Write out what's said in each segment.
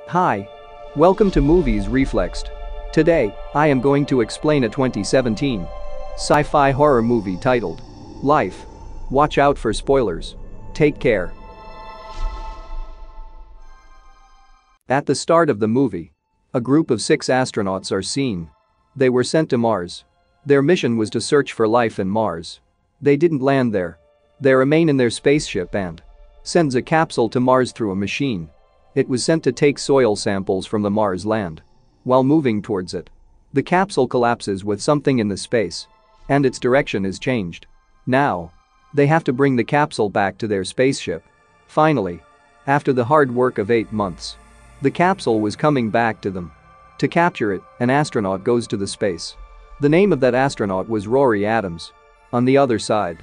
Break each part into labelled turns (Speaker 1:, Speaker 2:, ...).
Speaker 1: Hi. Welcome to Movies Reflexed. Today, I am going to explain a 2017 sci-fi horror movie titled Life. Watch out for spoilers. Take care. At the start of the movie, a group of 6 astronauts are seen. They were sent to Mars. Their mission was to search for life in Mars. They didn't land there. They remain in their spaceship and sends a capsule to Mars through a machine. It was sent to take soil samples from the Mars land. While moving towards it, the capsule collapses with something in the space, and its direction is changed. Now, they have to bring the capsule back to their spaceship. Finally, after the hard work of 8 months, the capsule was coming back to them. To capture it, an astronaut goes to the space. The name of that astronaut was Rory Adams. On the other side,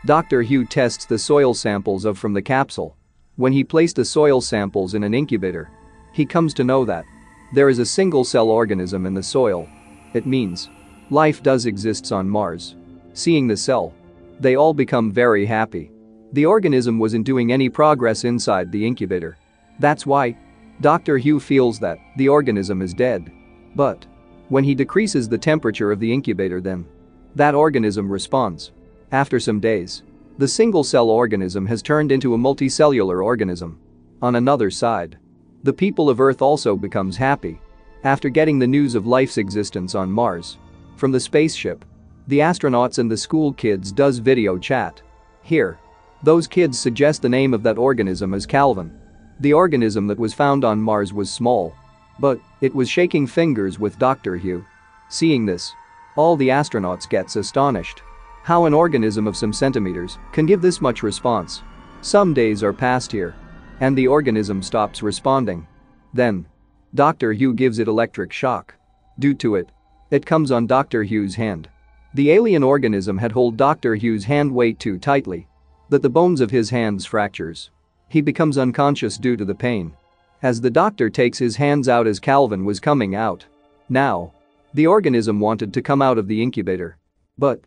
Speaker 1: Dr. Hugh tests the soil samples from the capsule. When he placed the soil samples in an incubator, he comes to know that there is a single-cell organism in the soil. It means life does exist on Mars. Seeing the cell, they all become very happy. The organism wasn't doing any progress inside the incubator. That's why Dr. Hugh feels that the organism is dead. But when he decreases the temperature of the incubator, then that organism responds. After some days, the single-cell organism has turned into a multicellular organism. On another side, the people of Earth also becomes happy after getting the news of life's existence on Mars. From the spaceship, the astronauts and the school kids does video chat. Here, those kids suggest the name of that organism as Calvin. The organism that was found on Mars was small, but it was shaking fingers with Dr. Hugh. Seeing this, all the astronauts gets astonished. How an organism of some centimeters can give this much response. Some days are passed here, and the organism stops responding. Then, Dr. Hugh gives it electric shock. Due to it, it comes on Dr. Hugh's hand. The alien organism had hold Dr. Hugh's hand way too tightly that the bones of his hands fractures. He becomes unconscious due to the pain. As the doctor takes his hands out as Calvin was coming out. Now, the organism wanted to come out of the incubator, but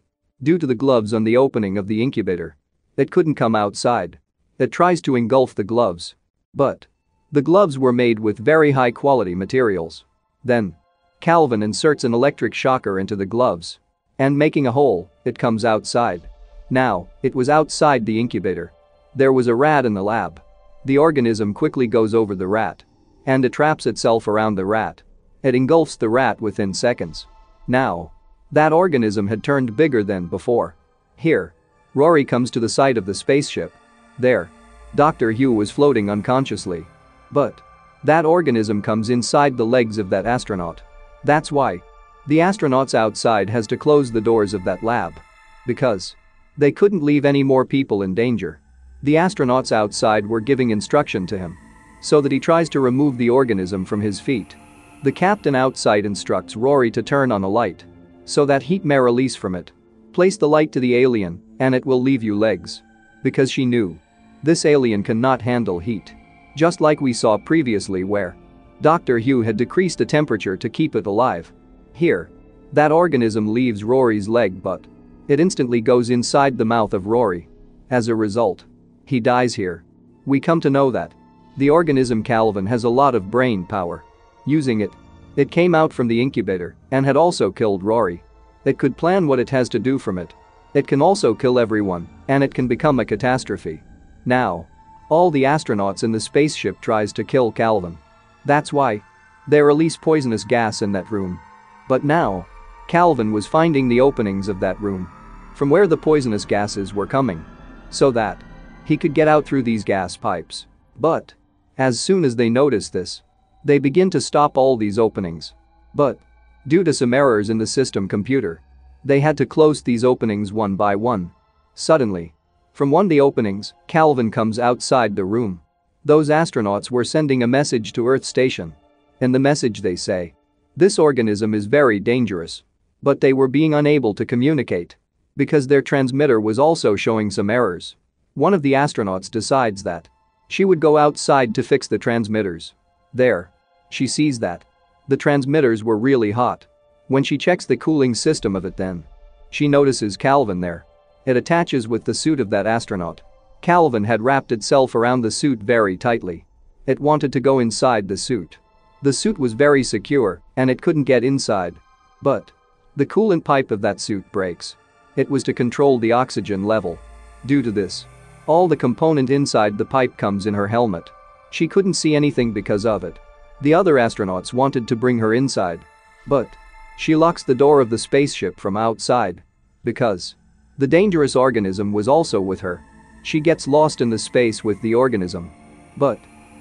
Speaker 1: due to the gloves on the opening of the incubator, it couldn't come outside. It tries to engulf the gloves, but the gloves were made with very high-quality materials. Then, Calvin inserts an electric shocker into the gloves, and making a hole, it comes outside. Now, it was outside the incubator. There was a rat in the lab. The organism quickly goes over the rat, and it traps itself around the rat. It engulfs the rat within seconds. Now, that organism had turned bigger than before. Here, Rory comes to the site of the spaceship. There, Dr. Hugh was floating unconsciously. But that organism comes inside the legs of that astronaut. That's why the astronauts outside has to close the doors of that lab. Because they couldn't leave any more people in danger. The astronauts outside were giving instruction to him so that he tries to remove the organism from his feet. The captain outside instructs Rory to turn on a light so that heat may release from it. Place the light to the alien and it will leave you legs. Because she knew this alien cannot handle heat. Just like we saw previously where Dr. Hugh had decreased the temperature to keep it alive. Here, that organism leaves Rory's leg but it instantly goes inside the mouth of Rory. As a result, he dies here. We come to know that the organism Calvin has a lot of brain power. Using it, it came out from the incubator and had also killed Rory. It could plan what it has to do from it. It can also kill everyone, and it can become a catastrophe. Now, all the astronauts in the spaceship tries to kill Calvin. That's why they release poisonous gas in that room. But now, Calvin was finding the openings of that room from where the poisonous gases were coming so that he could get out through these gas pipes. But as soon as they notice this, they begin to stop all these openings. But due to some errors in the system computer, they had to close these openings one by one. Suddenly, from one of the openings, Calvin comes outside the room. Those astronauts were sending a message to Earth Station. In the message they say, this organism is very dangerous. But they were being unable to communicate because their transmitter was also showing some errors. One of the astronauts decides that she would go outside to fix the transmitters. There, she sees that the transmitters were really hot. When she checks the cooling system of it, then she notices Calvin there. It attaches with the suit of that astronaut. Calvin had wrapped itself around the suit very tightly. It wanted to go inside the suit. The suit was very secure and it couldn't get inside. But the coolant pipe of that suit breaks. It was to control the oxygen level. Due to this, all the component inside the pipe comes in her helmet. She couldn't see anything because of it. The other astronauts wanted to bring her inside. But she locks the door of the spaceship from outside. Because the dangerous organism was also with her. She gets lost in the space with the organism. But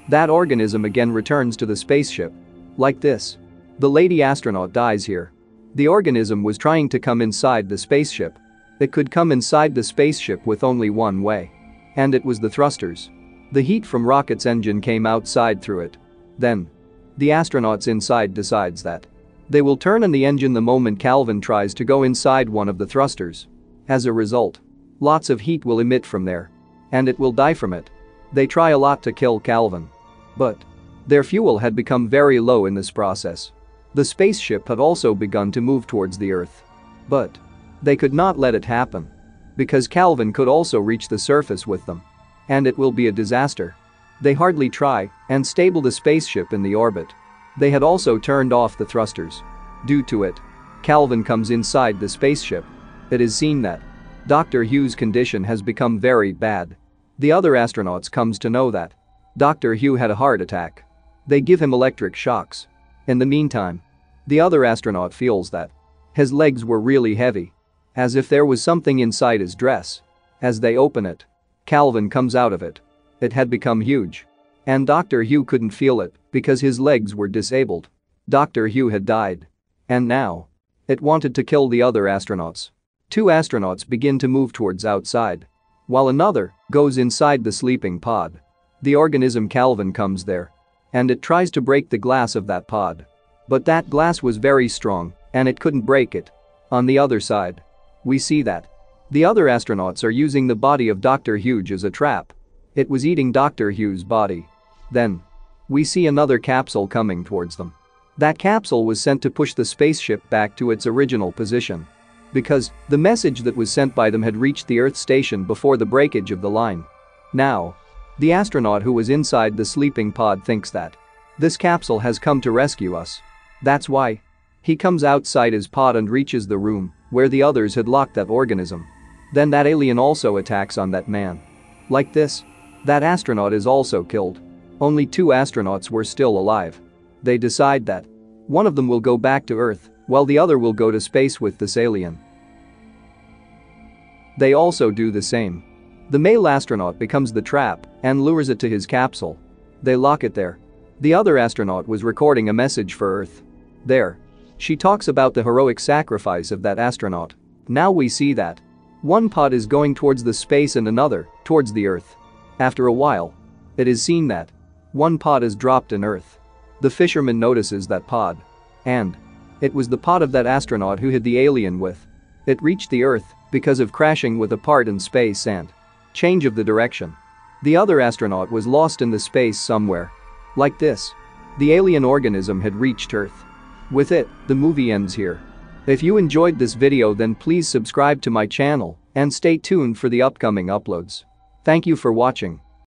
Speaker 1: that organism again returns to the spaceship. Like this. The lady astronaut dies here. The organism was trying to come inside the spaceship. It could come inside the spaceship with only one way. And it was the thrusters. The heat from rocket's engine came outside through it. Then the astronauts inside decides that they will turn on the engine the moment Calvin tries to go inside one of the thrusters. As a result, lots of heat will emit from there. And it will die from it. They try a lot to kill Calvin. But their fuel had become very low in this process. The spaceship had also begun to move towards the Earth. But they could not let it happen. Because Calvin could also reach the surface with them. And it will be a disaster. They hardly try and stable the spaceship in the orbit. They had also turned off the thrusters. Due to it, Calvin comes inside the spaceship. It is seen that Dr. Hugh's condition has become very bad. The other astronauts comes to know that Dr. Hugh had a heart attack. They give him electric shocks. In the meantime, the other astronaut feels that his legs were really heavy. As if there was something inside his dress. As they open it, Calvin comes out of it. It had become huge. And Dr. Hugh couldn't feel it because his legs were disabled. Dr. Hugh had died. And now, it wanted to kill the other astronauts. Two astronauts begin to move towards outside. While another goes inside the sleeping pod. The organism Calvin comes there. And it tries to break the glass of that pod. But that glass was very strong and it couldn't break it. On the other side, we see that the other astronauts are using the body of Dr. Hugh as a trap. It was eating Dr. Hugh's body. Then we see another capsule coming towards them. That capsule was sent to push the spaceship back to its original position. Because the message that was sent by them had reached the Earth station before the breakage of the line. Now, the astronaut who was inside the sleeping pod thinks that this capsule has come to rescue us. That's why he comes outside his pod and reaches the room where the others had locked that organism. Then that alien also attacks on that man. Like this, that astronaut is also killed. Only two astronauts were still alive. They decide that one of them will go back to Earth while the other will go to space with this alien. They also do the same. The male astronaut becomes the trap and lures it to his capsule. They lock it there. The other astronaut was recording a message for Earth. There, she talks about the heroic sacrifice of that astronaut. Now we see that one pod is going towards the space and another towards the Earth. After a while, it is seen that one pod is dropped in Earth. The fisherman notices that pod. And it was the pod of that astronaut who hid the alien with. It reached the Earth because of crashing with a part in space and change of the direction. The other astronaut was lost in the space somewhere. Like this, the alien organism had reached Earth. With it, the movie ends here. If you enjoyed this video, then please subscribe to my channel and stay tuned for the upcoming uploads. Thank you for watching.